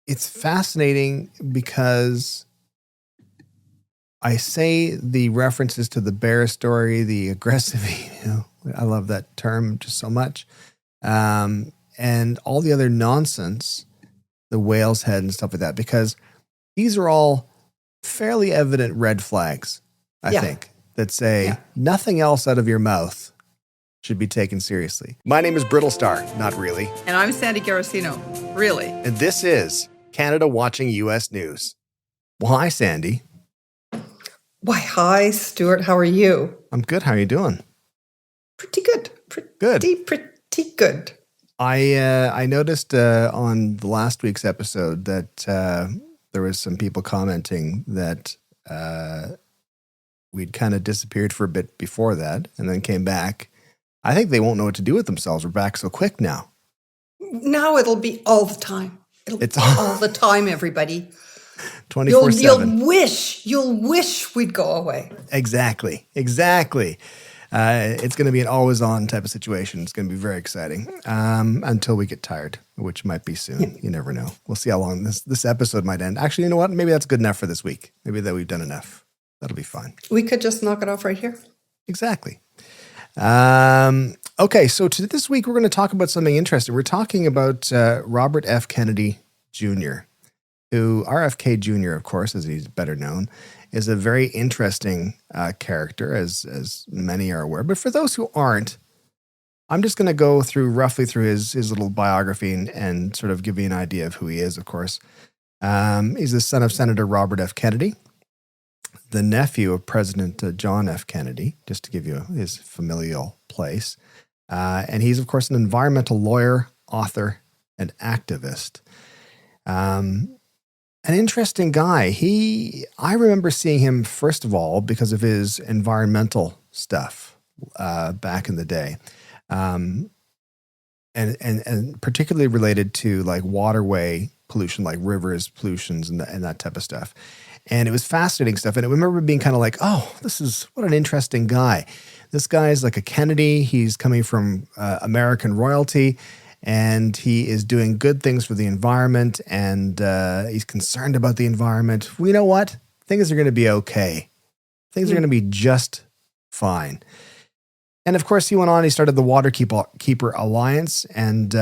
it's fascinating because I say the references to the bear story, the aggressive, I love that term just so much. And all the other nonsense, the whale's head and stuff like that, because these are all fairly evident red flags, I think, that say nothing else out of your mouth should be taken seriously. My name is Brittlestar, not really. And I'm Sandy Garasino, really. And this is Canada Watching U.S. News. Well, hi, Sandy. Why, hi, Stuart. How are you? I'm good. How are you doing? Pretty good. Pretty good. I noticed on the last week's episode that there was some people commenting that we'd kind of disappeared for a bit before that and then came back. I think they won't know what to do with themselves. We're back so quick now. Now it'll be all the time. It's all the time, everybody. 24/7. You'll wish we'd go away. Exactly. It's going to be an always-on type of situation. It's going to be very exciting until we get tired, which might be soon. You never know. We'll see how long this episode might end. Actually, you know what? Maybe that's good enough for this week. Maybe that we've done enough. That'll be fine. We could just knock it off right here. Exactly. Okay, so this week we're going to talk about something interesting. We're talking about Robert F. Kennedy Jr., who, Rfk Jr., of course, as he's better known, is a very interesting character, as many are aware. But for those who aren't, I'm just going to go roughly through his little biography and sort of give you an idea of who he is, of course. He's the son of Senator Robert F. Kennedy, the nephew of President John F. Kennedy, just to give you his familial place. And he's, of course, an environmental lawyer, author, and activist. An interesting guy. I remember seeing him, first of all, because of his environmental stuff back in the day. And particularly related to like waterway pollution, like rivers pollutions and that type of stuff. And it was fascinating stuff. And I remember being kind of like, oh, what an interesting guy. This guy is like a Kennedy. He's coming from American royalty, and he is doing good things for the environment, and he's concerned about the environment. Well, you know what? Things are going to be okay. Things are going to be just fine. And of course, he went on. He started the Waterkeeper Alliance, and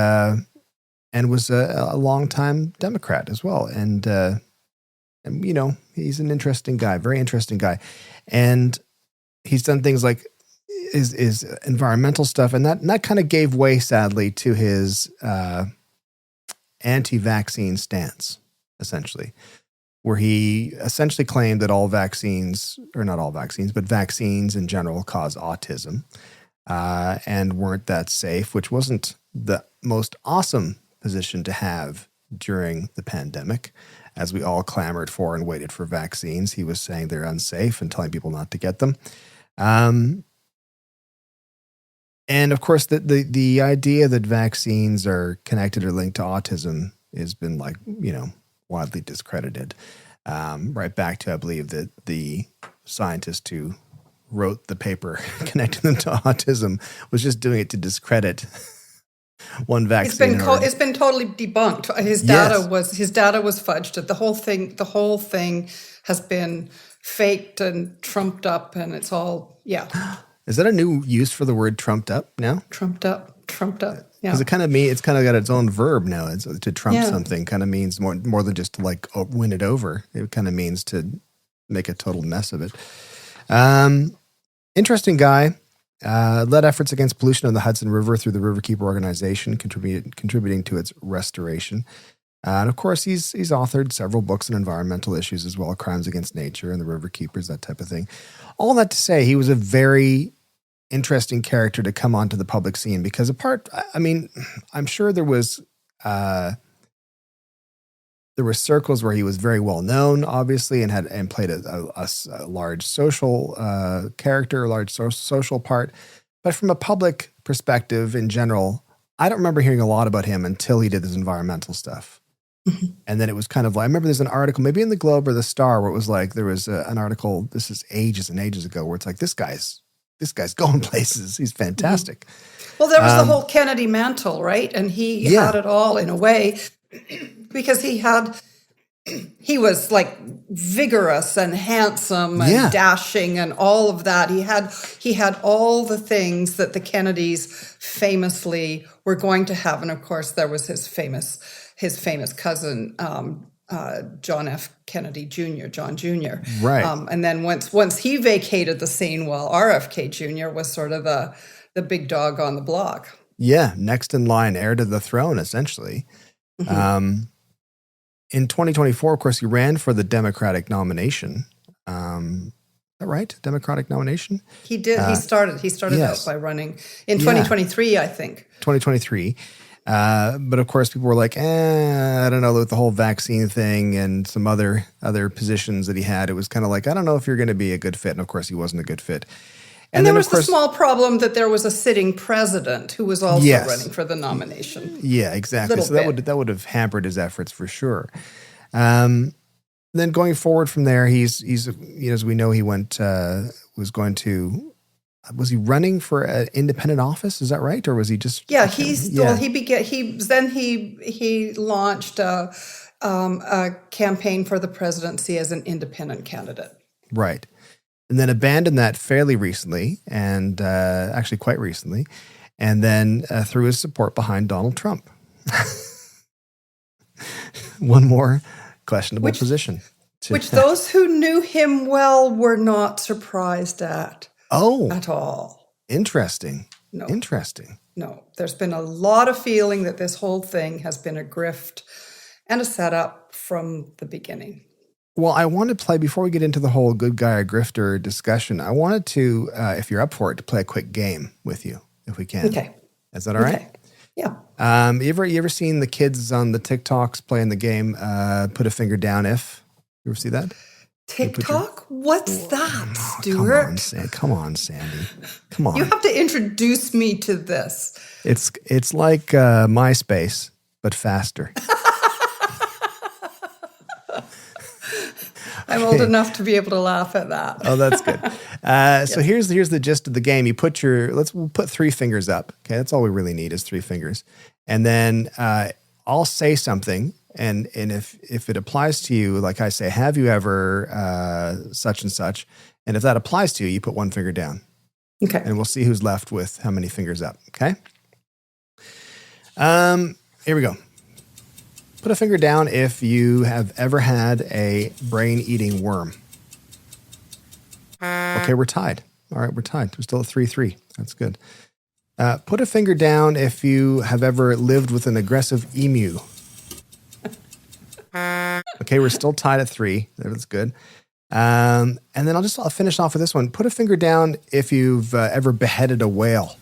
was a longtime Democrat as well. And you know, he's an interesting guy, very interesting guy. And he's done things like is environmental stuff. And that kind of gave way, sadly, to his anti-vaccine stance, essentially, where he essentially claimed that all vaccines, or not all vaccines, but vaccines in general cause autism and weren't that safe, which wasn't the most awesome position to have during the pandemic. As we all clamored for and waited for vaccines, he was saying they're unsafe and telling people not to get them. And of course, the idea that vaccines are connected or linked to autism has been widely discredited. Right back to, I believe, that the scientist who wrote the paper connecting them to autism was just doing it to discredit one vaccine. It's been totally debunked. His data was fudged. The whole thing has been faked and trumped up, and it's all Is that a new use for the word trumped up now? Trumped up. Yeah. Because it's kind of got its own verb now. It's to trump something kind of means more than just to like win it over. It kind of means to make a total mess of it. Interesting guy. Led efforts against pollution of the Hudson River through the Riverkeeper organization, contributing to its restoration. And of course, he's authored several books on environmental issues as well, crimes against nature and the Riverkeepers, that type of thing. All that to say, he was a very interesting character to come onto the public scene because I'm sure there were circles where he was very well known, obviously, and played a large social character, a large social part. But from a public perspective in general, I don't remember hearing a lot about him until he did this environmental stuff. And then it was kind of like, I remember there's an article, maybe in the Globe or the Star, where it was like, there was an article, this is ages and ages ago, where it's like, this guy's going places. He's fantastic. Well, there was the whole Kennedy mantle, right? And he had it all in a way. because he was like vigorous and handsome and dashing and all of that. He had all the things that the Kennedys famously were going to have. And of course, there was his famous cousin, John F. Kennedy Jr., John Jr. Right. And then once he vacated the scene, well, RFK Jr. was sort of the big dog on the block. Yeah, next in line, heir to the throne, essentially. Mm-hmm. In 2024, of course, he ran for the Democratic nomination. Is that right? Democratic nomination? He did. He started out by running in 2023, I think. 2023. But of course, people were like, I don't know, with the whole vaccine thing and some other positions that he had. It was kind of like, I don't know if you're going to be a good fit. And of course, he wasn't a good fit. And there was the small problem that there was a sitting president who was also running for the nomination. Yeah, exactly. So that would have hampered his efforts for sure. Then going forward from there, he's as we know, he was he running for an independent office? Is that right, or was he just? Yeah, he launched a campaign for the presidency as an independent candidate. Right. And then abandoned that fairly recently, and actually quite recently, and then threw his support behind Donald Trump. One more questionable position. Which those who knew him well were not surprised at. Oh. At all. Interesting. No. Interesting. No. There's been a lot of feeling that this whole thing has been a grift and a setup from the beginning. Well, I want to play, before we get into the whole good guy or grifter discussion, I wanted to, if you're up for it, to play a quick game with you, if we can. Okay. Is that all right? Okay. Yeah. You ever seen the kids on the TikToks playing the game, Put a Finger Down If? You ever see that? TikTok? What's that, Stuart? Come on, Sandy. Come on. You have to introduce me to this. It's like MySpace, but faster. I'm old enough to be able to laugh at that. Oh, that's good. So here's the gist of the game. We'll put 3 fingers up. Okay, that's all we really need is 3 fingers. And then I'll say something, and if it applies to you, like I say, have you ever such and such? And if that applies to you, you put 1 finger down. Okay. And we'll see who's left with how many fingers up. Okay. Here we go. Put a finger down if you have ever had a brain-eating worm. Okay, we're tied. All right, we're tied. We're still at 3-3. That's good. Put a finger down if you have ever lived with an aggressive emu. Okay, we're still tied at 3. That's good. And then I'll finish off with this one. Put a finger down if you've ever beheaded a whale.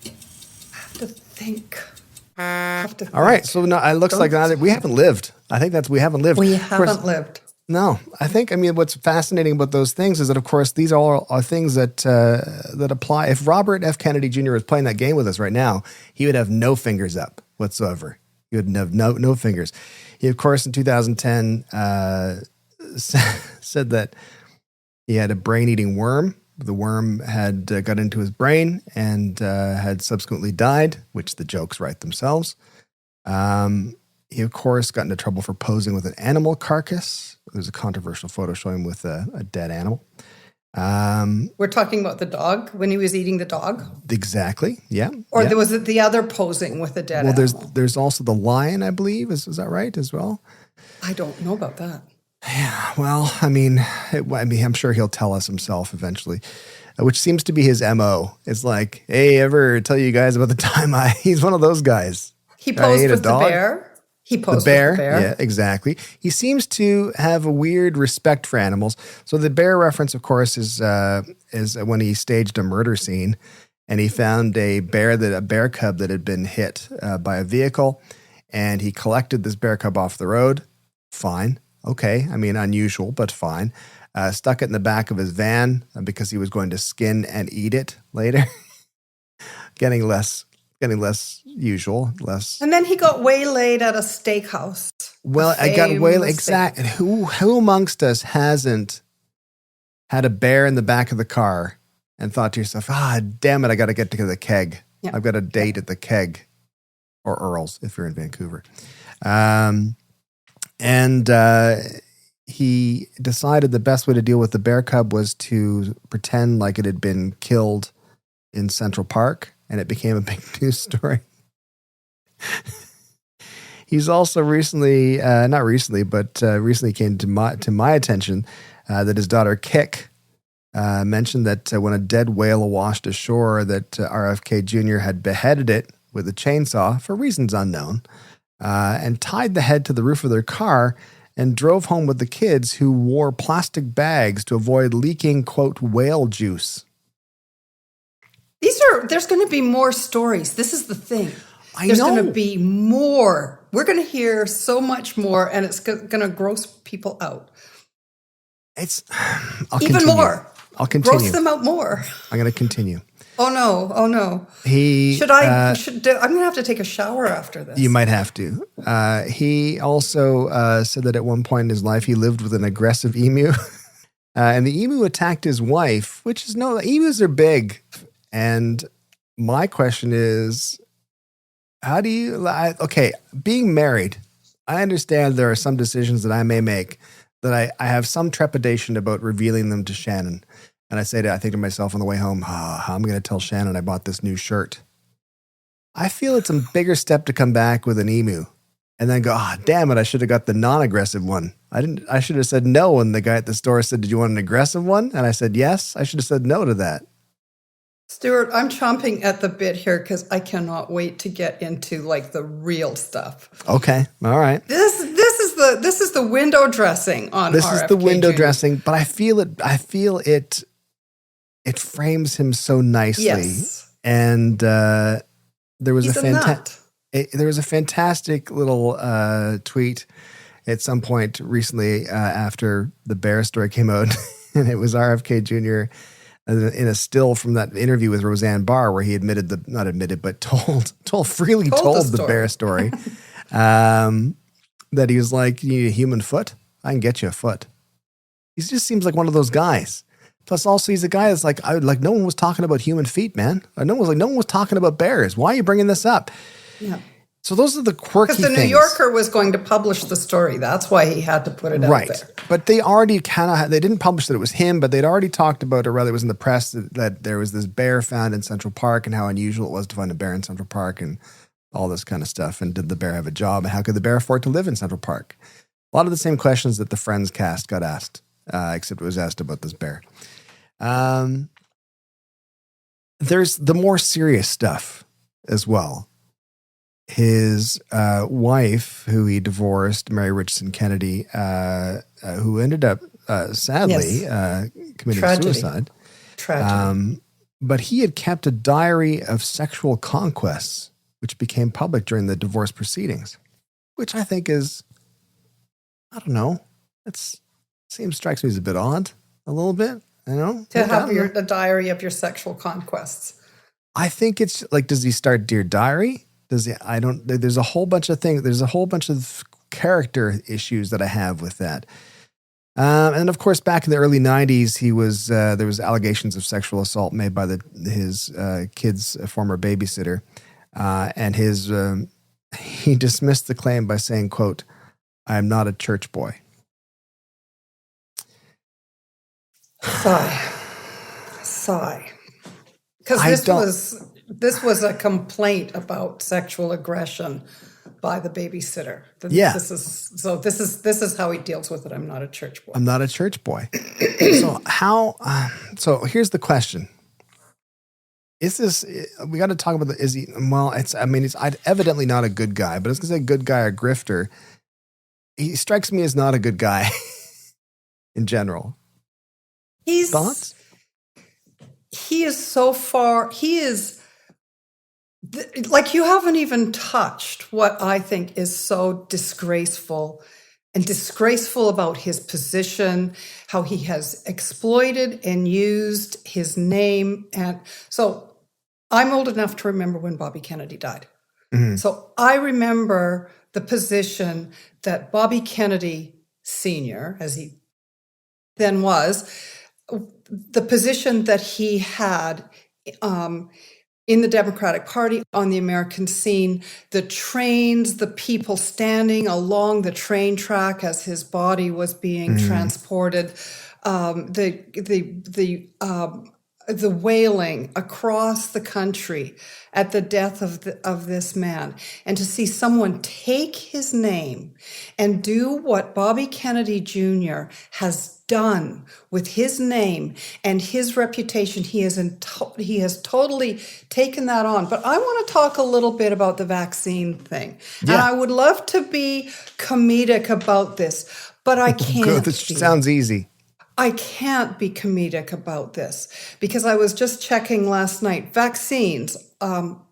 I have to think. All right, so no, it looks like we haven't lived. I think we haven't lived. We haven't lived. No, what's fascinating about those things is that, of course, these all are things that apply. If Robert F. Kennedy Jr. was playing that game with us right now, he would have no fingers up whatsoever. He would have no fingers. He, of course, in 2010 said that he had a brain-eating worm. The worm had got into his brain and had subsequently died, which the jokes write themselves. He, of course, got into trouble for posing with an animal carcass. There's a controversial photo showing him with a dead animal. We're talking about the dog, when he was eating the dog? Exactly, yeah. Or was it the other posing with a dead animal? Well, there's also the lion, I believe. Is that right as well? I don't know about that. Yeah, well, I'm sure he'll tell us himself eventually, which seems to be his MO. It's like, hey, ever tell you guys about the time he's one of those guys. He posed with the bear. He posed with the bear. Yeah, exactly. He seems to have a weird respect for animals. So the bear reference, of course, is when he staged a murder scene, and he found a bear cub that had been hit by a vehicle, and he collected this bear cub off the road. Fine. Okay, unusual, but fine. Stuck it in the back of his van because he was going to skin and eat it later. getting less usual, less. And then he got waylaid at a steakhouse. Well, I got waylaid. Exactly. Who amongst us hasn't had a bear in the back of the car and thought to yourself, damn it, I got to get to the keg. Yeah. I've got a date at the keg. or Earls if you're in Vancouver. And he decided the best way to deal with the bear cub was to pretend like it had been killed in Central Park, and it became a big news story. He's also recently, not recently, but recently came to my attention that his daughter Kick mentioned that when a dead whale washed ashore, that RFK Jr. had beheaded it with a chainsaw for reasons unknown, and tied the head to the roof of their car and drove home with the kids, who wore plastic bags to avoid leaking, quote, whale juice. There's going to be more stories. This is the thing. There's going to be more. We're going to hear so much more, and it's going to gross people out. I'll even continue. more. I'll continue. Gross them out more. I'm going to continue. Oh no! I'm going to have to take a shower after this. You might have to. He also said that at one point in his life he lived with an aggressive emu, and the emu attacked his wife. Emus are big, and my question is, how do you? Being married, I understand there are some decisions that I may make that I have some trepidation about revealing them to Shannon. And I think to myself on the way home, how am I going to tell Shannon I bought this new shirt? I feel it's a bigger step to come back with an emu and then go, damn it, I should have got the non-aggressive one. I should have said no when the guy at the store said, did you want an aggressive one? And I said, yes. I should have said no to that. Stuart, I'm chomping at the bit here because I cannot wait to get into like the real stuff. Okay. All right. This is the window dressing on This RFK is the window Jr. dressing, but I feel it frames him so nicely. Yes. And there was He's there was a fantastic little tweet at some point recently after the bear story came out, and it was RFK Jr. in a still from that interview with Roseanne Barr, where he told the bear story, that he was like, you need a human foot? I can get you a foot. He just seems like one of those guys. Plus, also, he's a guy that's like, no one was talking about human feet, man. No one was talking about bears. Why are you bringing this up? Yeah. So those are the quirky things. Because the New Yorker was going to publish the story. That's why he had to put it out there. But they already they didn't publish that it was him, but they'd already talked about, or rather it was in the press, that there was this bear found in Central Park and how unusual it was to find a bear in Central Park and all this kind of stuff. And did the bear have a job? And how could the bear afford to live in Central Park? A lot of the same questions that the Friends cast got asked, except it was asked about this bear. There's the more serious stuff as well. His wife, who he divorced, Mary Richardson Kennedy, who ended up sadly committing suicide. Tragedy. But he had kept a diary of sexual conquests, which became public during the divorce proceedings, which I think is, I don't know, strikes me as a bit odd, a little bit. To have a diary of your sexual conquests. I think it's like, does he start Dear Diary? There's a whole bunch of things. There's a whole bunch of character issues that I have with that. And of course, back in the early 90s, there was allegations of sexual assault made by his kid's former babysitter. And he dismissed the claim by saying, quote, "I am not a church boy." Sigh. Because this was a complaint about sexual aggression by the babysitter. Yeah. This is how he deals with it. I'm not a church boy. I'm not a church boy. So here's the question. We got to talk about he's evidently not a good guy, but I was going to say good guy or grifter. He strikes me as not a good guy in general. Thoughts? He is so far, like, you haven't even touched what I think is so disgraceful about his position, how he has exploited and used his name. And so I'm old enough to remember when Bobby Kennedy died. Mm-hmm. So I remember the position that Bobby Kennedy Sr., as he then was, the position that he had in the Democratic Party, on the American scene, the trains, the people standing along the train track as his body was being transported, the wailing across the country at the death of this man, and to see someone take his name and do what Bobby Kennedy Jr. has done with his name and his reputation. He has totally taken that on. But I want to talk a little bit about the vaccine thing. Yeah. And I would love to be comedic about this, but I can't. Good. This sounds easy. I can't be comedic about this because I was just checking last night. Vaccines,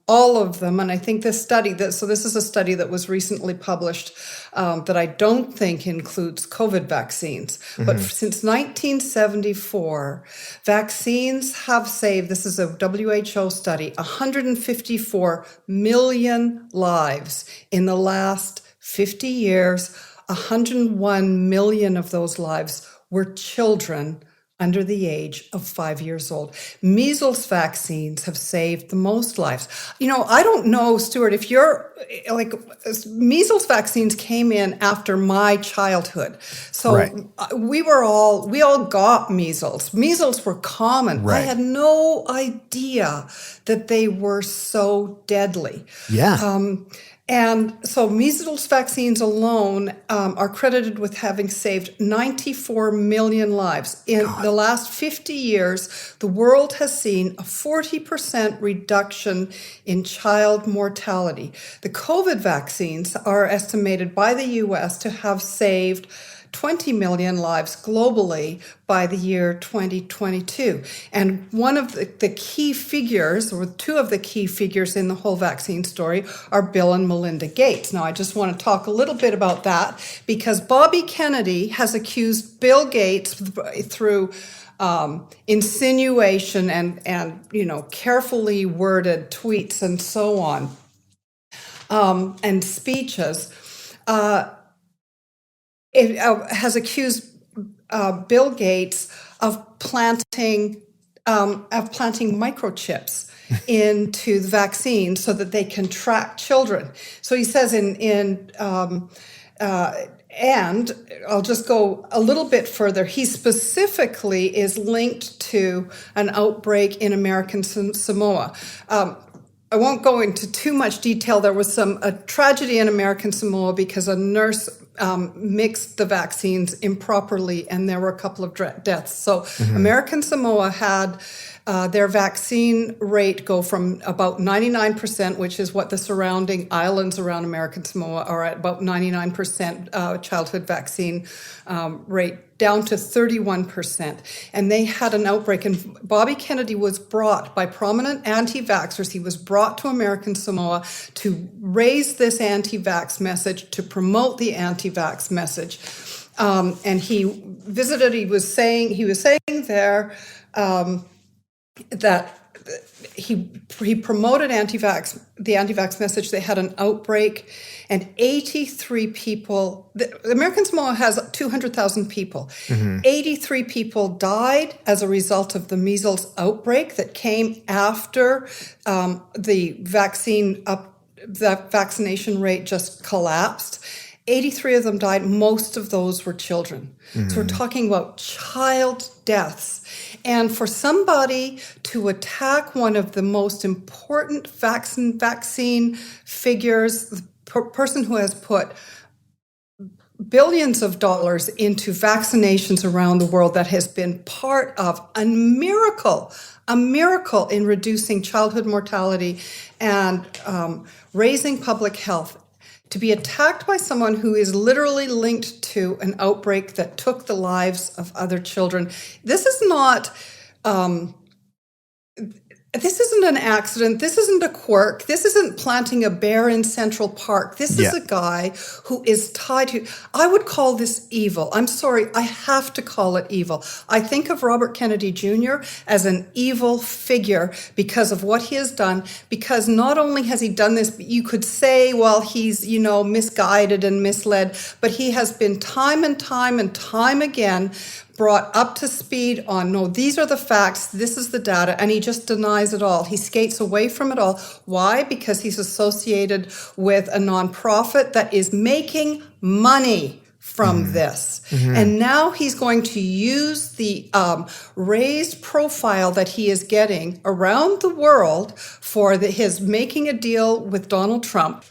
all of them, and I think this is a study that was recently published that I don't think includes COVID vaccines. But since 1974, vaccines have saved, this is a WHO study, 154 million lives in the last 50 years. 101 million of those lives were children under the age of 5 years old. Measles vaccines have saved the most lives. I don't know, Stuart, if you're like, measles vaccines came in after my childhood. So right. we all got measles. Measles were common. Right. I had no idea that they were so deadly. Yeah. And so measles vaccines alone are credited with having saved 94 million lives. In the last 50 years, the world has seen a 40% reduction in child mortality. The COVID vaccines are estimated by the U.S. to have saved 20 million lives globally by the year 2022. And one of the key figures, or two of the key figures in the whole vaccine story, are Bill and Melinda Gates. Now, I just want to talk a little bit about that because Bobby Kennedy has accused Bill Gates through insinuation and carefully worded tweets and so on, and speeches. It has accused Bill Gates of planting microchips into the vaccine so that they can track children. So he says and I'll just go a little bit further. He specifically is linked to an outbreak in American Samoa. I won't go into too much detail. There was a tragedy in American Samoa because a nurse mixed the vaccines improperly, and there were a couple of deaths. So American Samoa had their vaccine rate go from about 99%, which is what the surrounding islands around American Samoa are at, about 99% childhood vaccine rate, down to 31%. And they had an outbreak. And Bobby Kennedy was brought by prominent anti-vaxxers. He was brought to American Samoa to raise this anti-vax message, to promote the anti-vax message. And he visited, he was saying there that he promoted the anti-vax message. They had an outbreak, and 83 people. American Samoa has 200,000 people. 83 people died as a result of the measles outbreak that came after the vaccination rate just collapsed. 83 of them died. Most of those were children. So we're talking about child deaths. And for somebody to attack one of the most important vaccine figures, the person who has put billions of dollars into vaccinations around the world, that has been part of a miracle in reducing childhood mortality and raising public health, to be attacked by someone who is literally linked to an outbreak that took the lives of other children. This is not, this isn't an accident. This isn't a quirk. This isn't planting a bear in Central Park. This is a guy who is tied to, I would call this evil. I'm sorry, I have to call it evil. I think of Robert Kennedy Jr. as an evil figure because of what he has done, because not only has he done this, but you could say, well, he's, misguided and misled, but he has been time and time again brought up to speed on, no, these are the facts, this is the data, and he just denies it all. He skates away from it all. Why? Because he's associated with a nonprofit that is making money from this. And now he's going to use the raised profile that he is getting around the world for his making a deal with Donald Trump.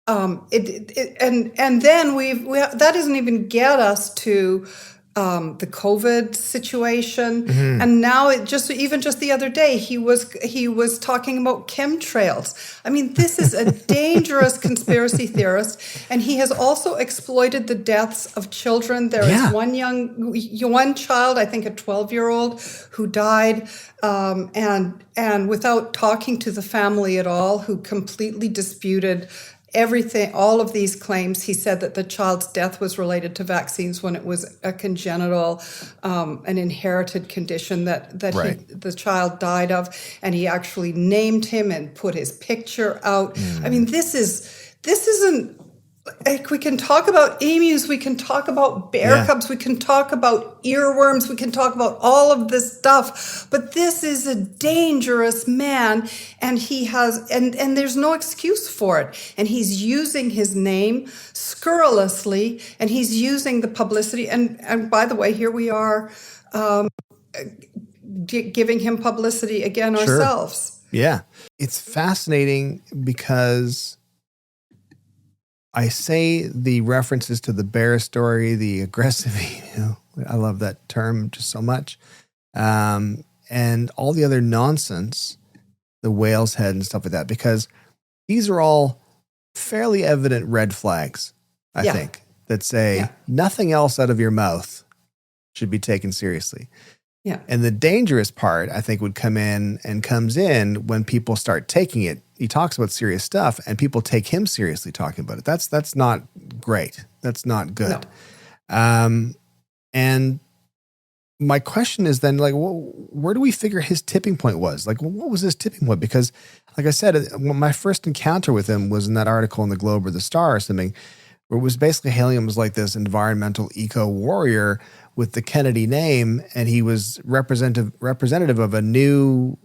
And then that doesn't even get us to the COVID situation, and now just the other day he was talking about chemtrails. I mean, this is a dangerous conspiracy theorist, and he has also exploited the deaths of children. There is one child, I think a 12-year-old, who died, and without talking to the family at all, who completely disputed everything, all of these claims. He said that the child's death was related to vaccines when it was a congenital, an inherited condition that the child died of, and he actually named him and put his picture out. I mean, this isn't. Like, we can talk about emus, we can talk about bear cubs, we can talk about earworms, we can talk about all of this stuff, but this is a dangerous man, and he has, and there's no excuse for it. And he's using his name scurrilously, and he's using the publicity. And by the way, here we are giving him publicity again ourselves. Yeah. It's fascinating because I say the references to the bear story, the aggressive, I love that term just so much. And all the other nonsense, the whale's head and stuff like that, because these are all fairly evident red flags, I think, that say nothing else out of your mouth should be taken seriously. Yeah. And the dangerous part, I think, comes in when people start taking it. He talks about serious stuff, and people take him seriously talking about it. That's not great. That's not good. No. And my question is then, like, where do we figure his tipping point was? Like, what was his tipping point? Because, like I said, my first encounter with him was in that article in the Globe or the Star or something, where it was basically hailing him as like this environmental eco warrior with the Kennedy name, and he was representative of a new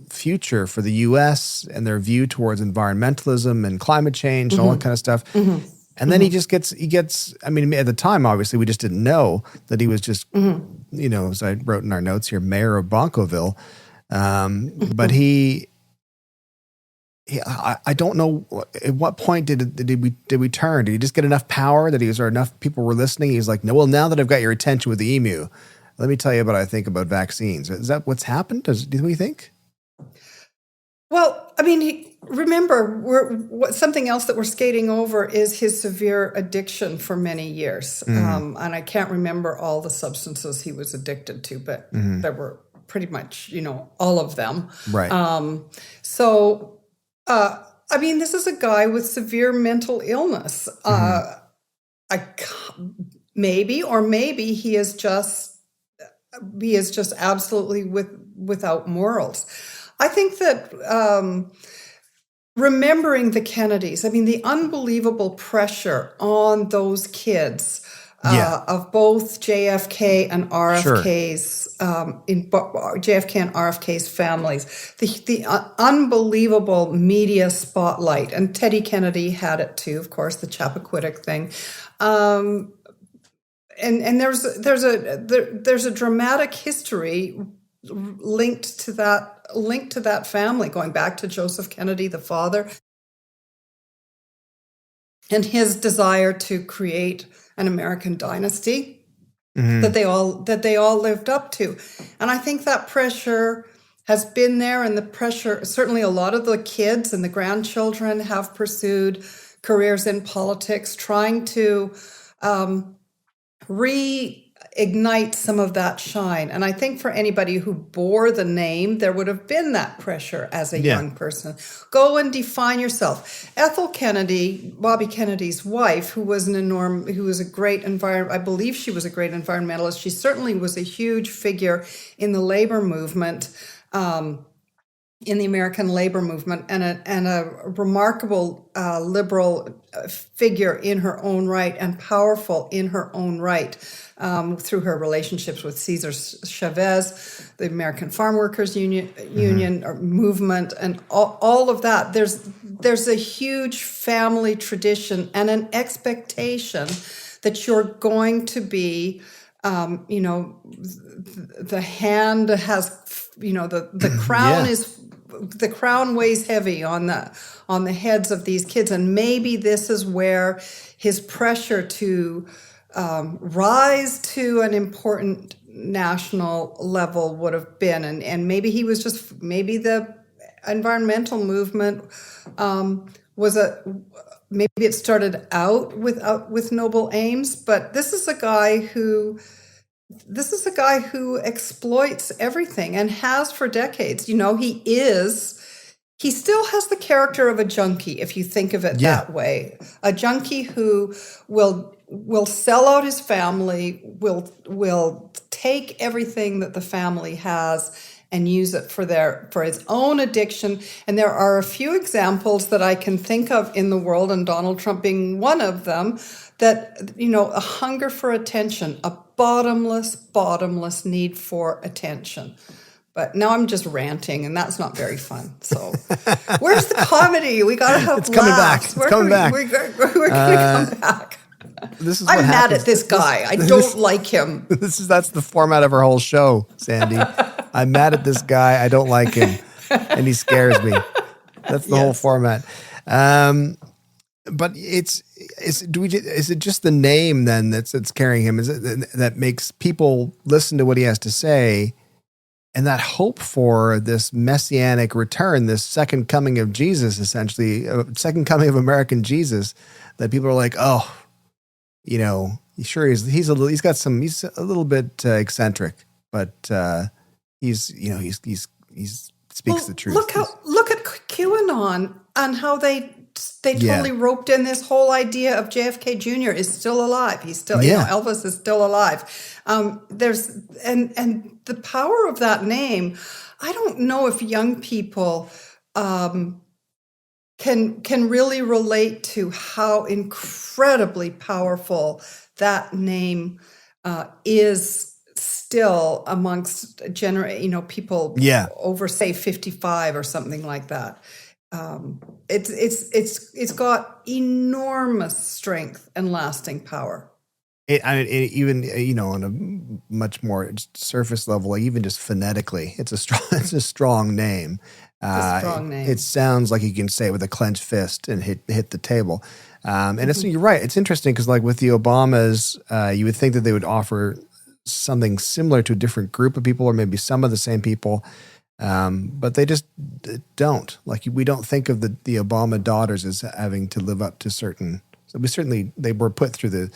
future for the U.S. and their view towards environmentalism and climate change and all that kind of stuff. And then he gets, I mean, at the time, obviously, we just didn't know that he was just, as I wrote in our notes here, mayor of Bonkoville. But I don't know at what point did we turn? Did he just get enough power that enough people were listening? He's like, no, well, now that I've got your attention with the emu, let me tell you what I think about vaccines. Is that what's happened? Do we think? Well, I mean, remember, something else that we're skating over is his severe addiction for many years. And I can't remember all the substances he was addicted to, but there were pretty much, all of them. Right. I mean, this is a guy with severe mental illness. Maybe he is just absolutely without morals. I think that remembering the Kennedys, I mean, the unbelievable pressure on those kids of both JFK and RFK's JFK and RFK's families, the unbelievable media spotlight, and Teddy Kennedy had it too, of course, the Chappaquiddick thing. And there's a dramatic history linked to that family, going back to Joseph Kennedy, the father, and his desire to create an American dynasty that they all lived up to. And I think that pressure has been there, and the pressure, certainly a lot of the kids and the grandchildren have pursued careers in politics, trying to reignite some of that shine. And I think for anybody who bore the name, there would have been that pressure as a young person. Go and define yourself. Ethel Kennedy, Bobby Kennedy's wife, who was a great I believe she was a great environmentalist. She certainly was a huge figure in the labor movement. in the American labor movement, and a remarkable liberal figure in her own right, and powerful in her own right, through her relationships with Cesar Chavez, the American Farm Workers Union or movement, and all of that. There's a huge family tradition and an expectation that you're going to be, the hand has, the crown is. The crown weighs heavy on the heads of these kids, and maybe this is where his pressure to rise to an important national level would have been, and maybe he was just, maybe the environmental movement maybe it started out with noble aims, but this is a guy who exploits everything, and has for decades. He still has the character of a junkie, if you think of it that way. A junkie who will sell out his family, will take everything that the family has and use it for his own addiction. And there are a few examples that I can think of in the world, and Donald Trump being one of them, that, a hunger for attention, a bottomless need for attention. But now I'm just ranting, and that's not very fun. So where's the comedy? We got to have it's coming laughs. Back. It's coming back. We're going to come back. I'm mad at this guy. I don't like him. That's the format of our whole show, Sandy. I'm mad at this guy. I don't like him, and he scares me. That's the whole format. But is it just the name then that's carrying him? Is it that makes people listen to what he has to say, and that hope for this messianic return, this second coming of Jesus, essentially, second coming of American Jesus, that people are like, oh, sure he's a little bit eccentric, but he speaks the truth. Look at QAnon and how they totally roped in this whole idea of JFK Jr. is still alive. He's still, Elvis is still alive. There's the power of that name. I don't know if young people can really relate to how incredibly powerful that name is still amongst people over, say, 55 or something like that. It's got enormous strength and lasting power. Even on a much more surface level, like even just phonetically, it's a strong name. It sounds like you can say it with a clenched fist and hit the table. And you're right. It's interesting because, like with the Obamas, you would think that they would offer something similar to a different group of people, or maybe some of the same people. But they just don't. Like, we don't think of the Obama daughters as having to live up to certain. So they were put through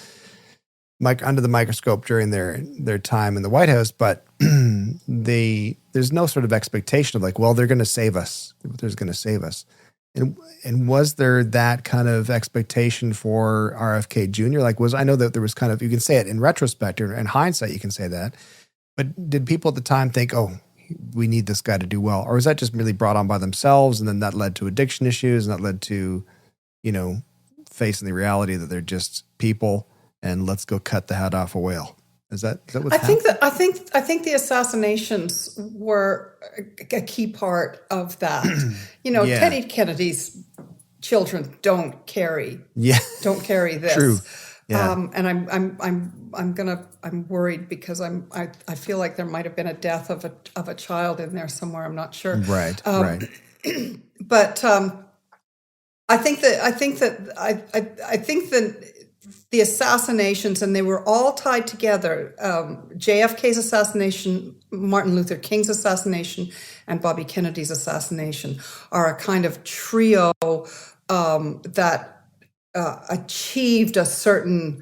under the microscope during their time in the White House, but there's no sort of expectation of like, well, they're going to save us. They're going to save us. And was there that kind of expectation for RFK Jr.? I know that there was kind of, you can say it in retrospect or in hindsight, you can say that, but did people at the time think, oh, we need this guy to do well? Or was that just really brought on by themselves, and then that led to addiction issues, and that led to, facing the reality that they're just people, and let's go cut the head off a whale? Is that what's happening? I think the assassinations were a key part of that. Teddy Kennedy's children don't carry this. True. Yeah. And I'm worried because I feel like there might have been a death of a child in there somewhere. I'm not sure. Right. But I think that the assassinations, and they were all tied together. JFK's assassination, Martin Luther King's assassination, and Bobby Kennedy's assassination are a kind of trio that achieved a certain,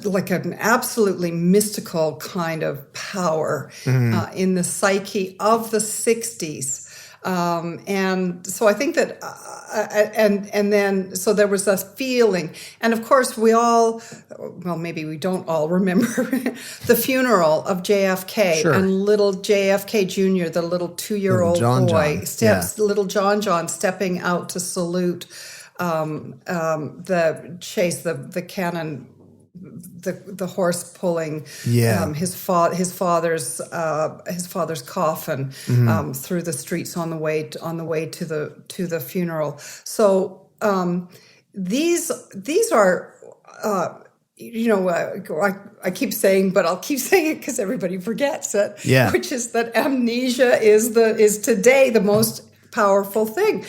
like an absolutely mystical kind of power in the psyche of the 60s. And so I think that, and then, so there was a feeling. And of course, we all, well, maybe we don't all remember the funeral of JFK Sure. and little JFK Jr., the little 2-year-old John boy, John. steps, little John stepping out to salute the chase, the cannon, the horse pulling his father's coffin through the streets on the way to the funeral. So these are I keep saying, but I'll keep saying it because everybody forgets it. Yeah. Which is that amnesia is today the most powerful thing.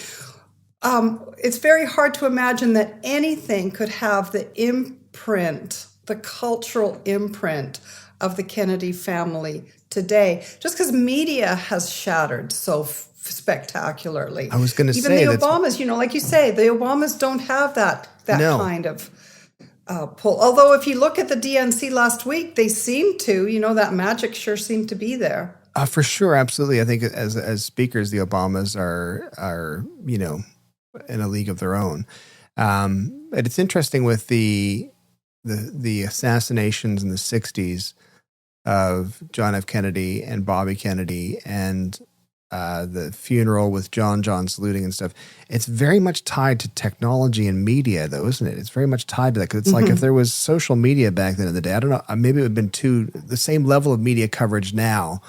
It's very hard to imagine that anything could have the imprint, the cultural imprint of the Kennedy family today, just because media has shattered so spectacularly. I was going to say even the Obamas, like you say, the Obamas don't have that No. kind of pull. Although if you look at the DNC last week, they seem to, that magic sure seemed to be there. For sure, absolutely. I think as speakers, the Obamas are in a league of their own. And it's interesting with the assassinations in the 60s of John F. Kennedy and Bobby Kennedy and the funeral with John saluting and stuff. It's very much tied to technology and media, though, isn't it? It's very much tied to that. Because it's like if there was social media back then in the day, I don't know, maybe it would have been the same level of media coverage now.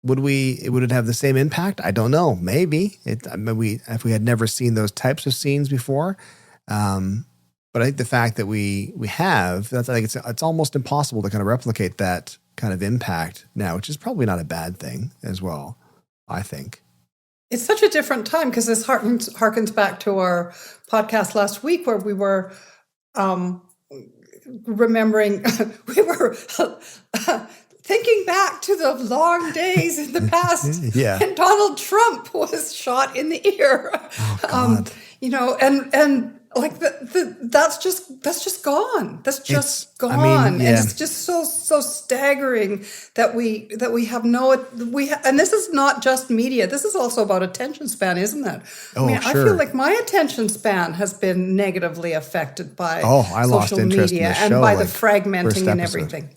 Would it have the same impact? I don't know. Maybe if we had never seen those types of scenes before. But I think the fact that we have, I think it's almost impossible to kind of replicate that kind of impact now, which is probably not a bad thing as well, I think. It's such a different time because this harkens back to our podcast last week where we were remembering, we were thinking back to the long days in the past when Donald Trump was shot in the ear. Oh, God. And like that's just gone. That's just gone. And it's just so staggering that we have and this is not just media. This is also about attention span, isn't it? Sure. I feel like my attention span has been negatively affected by I lost social interest media in the and show, by like, the fragmenting and episode. everything.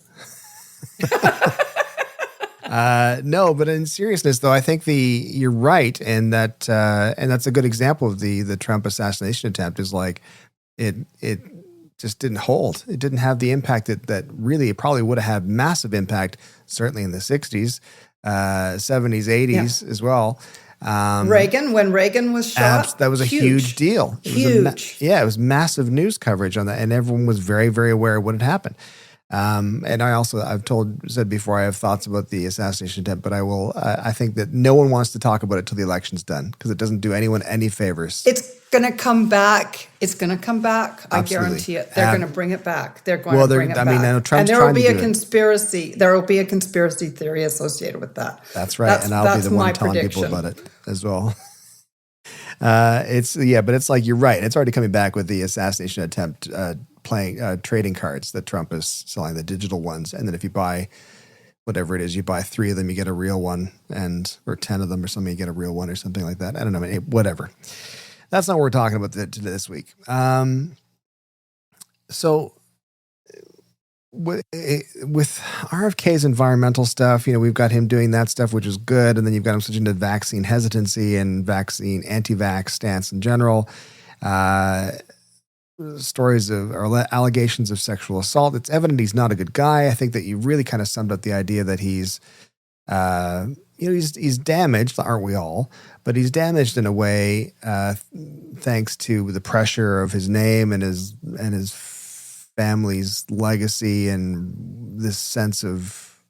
No, but in seriousness, though, I think you're right, and that's a good example of the Trump assassination attempt. Is like it just didn't hold. It didn't have the impact that really it probably would have had massive impact. Certainly in the 60s, 70s, 80s as well. When Reagan was shot, that was a huge deal. It was massive news coverage on that, and everyone was very, very aware of what had happened. And I've said before, I have thoughts about the assassination attempt, but I think that no one wants to talk about it till the election's done because it doesn't do anyone any favors. It's going to come back. Absolutely. I guarantee it. They're going to bring it back. They're going to bring it back. I know Trump's and there will trying be to do a conspiracy. There will be a conspiracy theory associated with that. That's right. And I'll be the one telling people about it as well. But it's like, you're right. It's already coming back with the assassination attempt, playing trading cards that Trump is selling, the digital ones. And then if you buy whatever it is, you buy 3 of them, you get a real one, or 10 of them or something, you get a real one or something like that. I don't know, whatever. That's not what we're talking about this week. So with RFK's environmental stuff, we've got him doing that stuff, which is good. And then you've got him switching to vaccine hesitancy and vaccine anti-vax stance in general. Stories or allegations of sexual assault. It's evident he's not a good guy. I think that you really kind of summed up the idea that he's damaged, aren't we all? But he's damaged in a way thanks to the pressure of his name and his family's legacy and this sense of,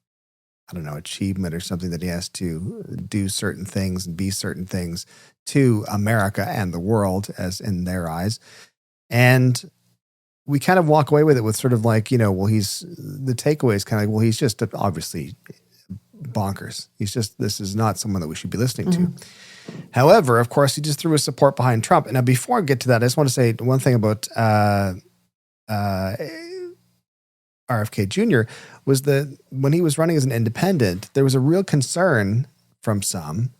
I don't know, achievement or something, that he has to do certain things and be certain things to America and the world as in their eyes. And we kind of walk away with it with sort of like, the takeaway is kind of like, well, he's just obviously bonkers. This is not someone that we should be listening to. However, of course, he just threw his support behind Trump. And now before I get to that, I just want to say one thing about RFK Jr. was that when he was running as an independent, there was a real concern from some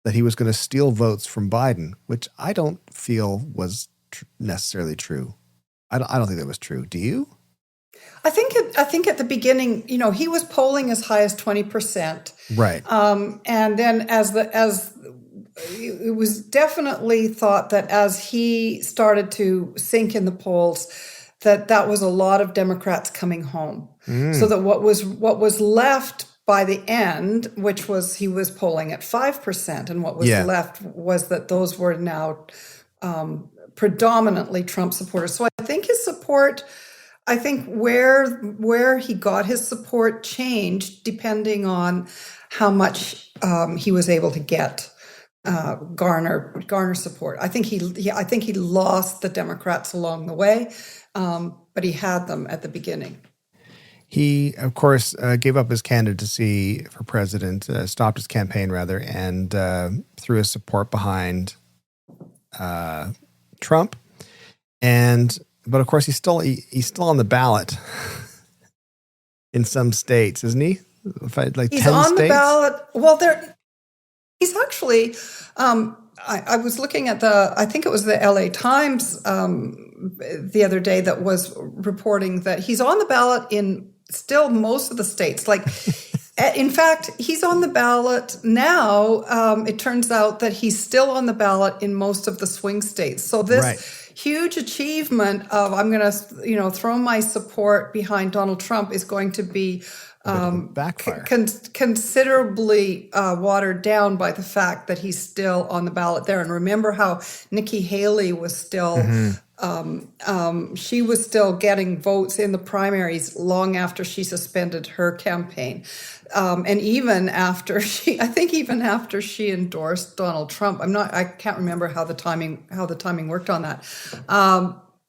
that he was going to steal votes from Biden, which I don't feel was necessarily true. I don't think that was true. Do you? I think at the beginning, he was polling as high as 20%. Right. And then it was definitely thought that as he started to sink in the polls, that was a lot of Democrats coming home. So that what was left by the end, which was he was polling at 5%, and what was left was that those were now predominantly Trump supporters. So I think his support, I think where he got his support changed depending on how much he was able to get garner support. I think he lost the Democrats along the way, but he had them at the beginning. He, of course, gave up his candidacy for president, stopped his campaign rather, and threw his support behind Trump. But of course, he's still on the ballot in some states, isn't he? Like he's 10 on states? The ballot. Well, he's actually. I was looking at I think it was the LA Times the other day that was reporting that he's on the ballot in still most of the states. Like, in fact, he's on the ballot now. It turns out that he's still on the ballot in most of the swing states. So this huge achievement of I'm going to, throw my support behind Donald Trump is going to be backfire. Considerably watered down by the fact that he's still on the ballot there. And remember how Nikki Haley was still, she was still getting votes in the primaries long after she suspended her campaign. And even after she endorsed Donald Trump. I can't remember how the timing worked on that.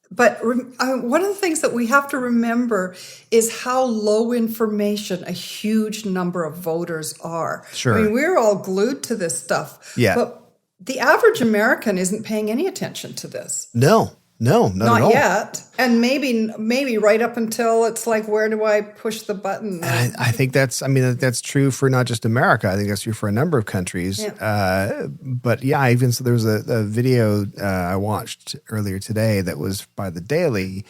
But one of the things that we have to remember is how low information a huge number of voters are. Sure. I mean, we're all glued to this stuff. Yeah. But the average American isn't paying any attention to this. No, not at all. Not yet. And maybe right up until it's like, where do I push the button? I think that's true for not just America. I think that's true for a number of countries. Yeah. But yeah, even so, there was a video I watched earlier today that was by The Daily,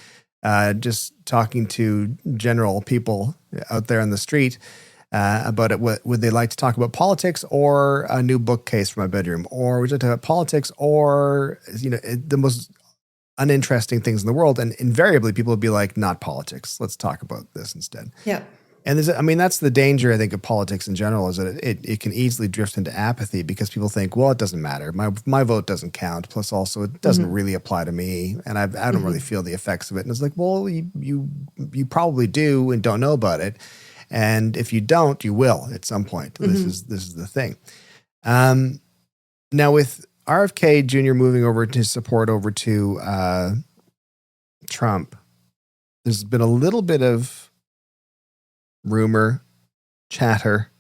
just talking to general people out there on the street about it. Would they like to talk about politics or a new bookcase for my bedroom? Or would you like to talk about politics or, the most uninteresting things in the world? And invariably people would be like, not politics. Let's talk about this instead. Yeah. And that's the danger, I think, of politics in general, is that it can easily drift into apathy because people think, well, it doesn't matter. My vote doesn't count. Plus also it doesn't really apply to me. And I don't really feel the effects of it. And it's like, well, you probably do and don't know about it. And if you don't, you will at some point. This is the thing. Now with RFK Jr. moving over to support over to Trump, there's been a little bit of rumor, chatter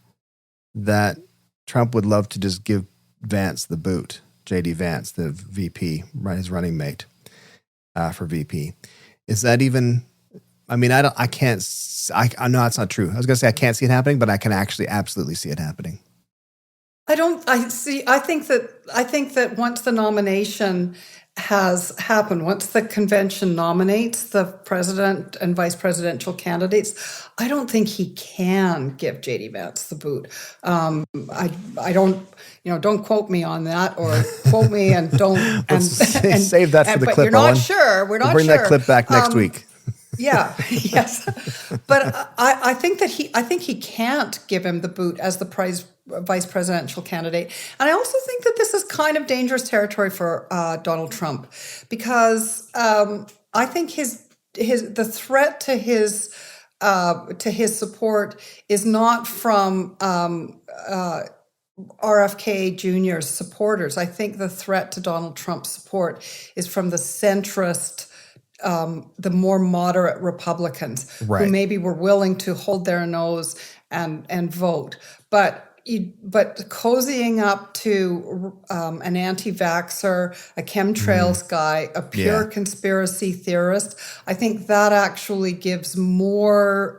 that Trump would love to just give Vance the boot, J.D. Vance, the VP, his running mate for VP. Is that even? I mean, I know that's not true. I was going to say I can't see it happening, but I can actually absolutely see it happening. I think that once the nomination has happened, once the convention nominates the president and vice presidential candidates, I don't think he can give J.D. Vance the boot. I don't quote me on that, or quote me and don't. And save that for the clip. You're not sure. We're not bring sure. That clip back next week. Yeah. Yes. But I think he can't give him the boot as the vice presidential candidate. And I also think that this is kind of dangerous territory for Donald Trump, because I think the threat to his support is not from RFK Jr.'s supporters. I think the threat to Donald Trump's support is from the centrist, the more moderate Republicans, who maybe were willing to hold their nose and vote. But cozying up to an anti-vaxxer, a chemtrails guy, a pure conspiracy theorist, I think that actually gives more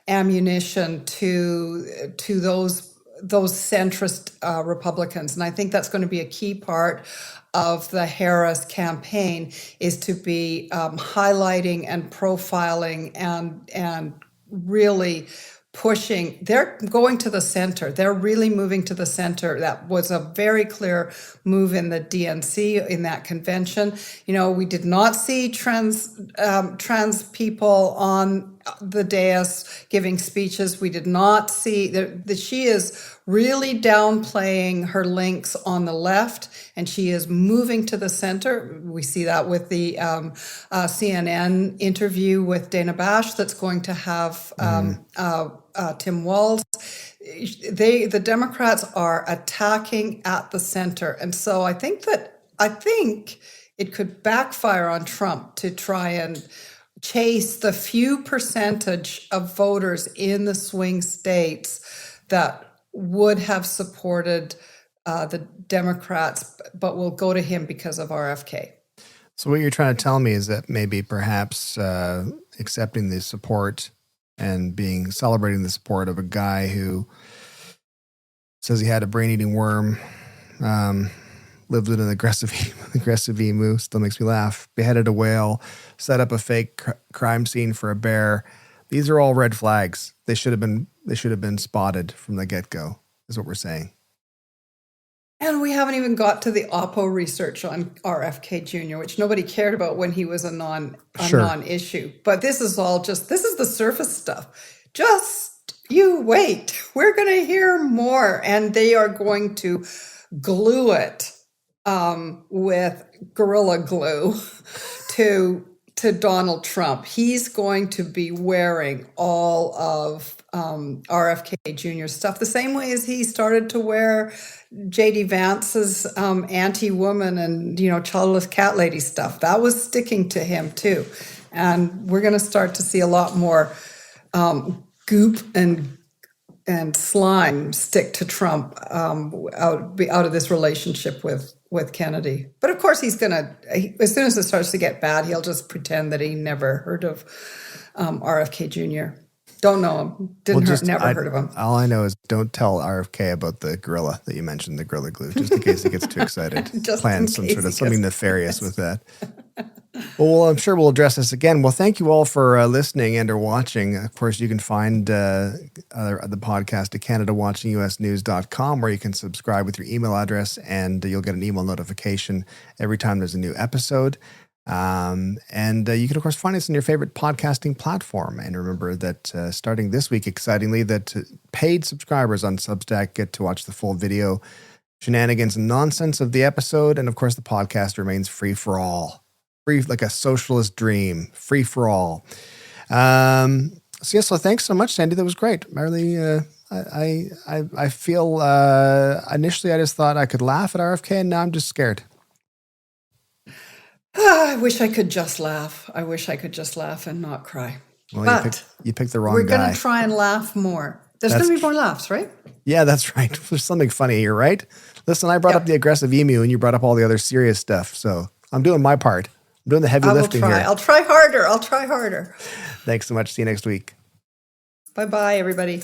ammunition to those those centrist Republicans. And I think that's going to be a key part of the Harris campaign, is to be highlighting and profiling and really pushing. They're going to the center. They're really moving to the center. That was a very clear move in the DNC in that convention. We did not see trans people on the dais giving speeches. We did not see that she is really downplaying her links on the left, and she is moving to the center. We see that with the CNN interview with Dana Bash that's going to have Tim Walz. The Democrats are attacking at the center, and so I think it could backfire on Trump to try and chase the few percentage of voters in the swing states that would have supported the Democrats, but will go to him because of RFK. So what you're trying to tell me is that maybe perhaps accepting the support and celebrating the support of a guy who says he had a brain-eating worm, lived in an aggressive emu, still makes me laugh, beheaded a whale, set up a fake crime scene for a bear. These are all red flags. They should have been spotted from the get-go, is what we're saying. And we haven't even got to the Oppo research on Rfk Jr, which nobody cared about when he was a non-issue. But this is the surface stuff. Just you wait. We're going to hear more, and they are going to glue it with Gorilla Glue to Donald Trump. He's going to be wearing all of RFK Jr. stuff the same way as he started to wear J.D. Vance's anti-woman and childless cat lady stuff. That was sticking to him too, and we're going to start to see a lot more goop and slime stick to Trump out of this relationship with Kennedy. But of course, he's going to, as soon as it starts to get bad, he'll just pretend that he never heard of RFK Jr. Don't know him. Never heard of him. All I know is don't tell RFK about the gorilla that you mentioned, the Gorilla Glue, just in case he gets too excited. Plan something nefarious with that. Well, I'm sure we'll address this again. Well, thank you all for listening and or watching. Of course, you can find the podcast at CanadaWatchingUSNews.com, where you can subscribe with your email address, and you'll get an email notification every time there's a new episode. And you can, of course, find us on your favorite podcasting platform. And remember that starting this week, excitingly, that paid subscribers on Substack get to watch the full video, shenanigans and nonsense of the episode. And, of course, the podcast remains free for all. Free like a socialist dream, free for all. So thanks so much, Sandy. That was great. I really, I feel initially I just thought I could laugh at RFK, and now I'm just scared. I wish I could just laugh. I wish I could just laugh and not cry. Well, but you picked the wrong guy. We're going to try and laugh more. There's going to be more laughs, right? Yeah, that's right. There's something funny here, right? Listen, I brought up the aggressive emu, and you brought up all the other serious stuff. So I'm doing my part. I'm doing the heavy lifting here. I'll try harder. Thanks so much. See you next week. Bye-bye, everybody.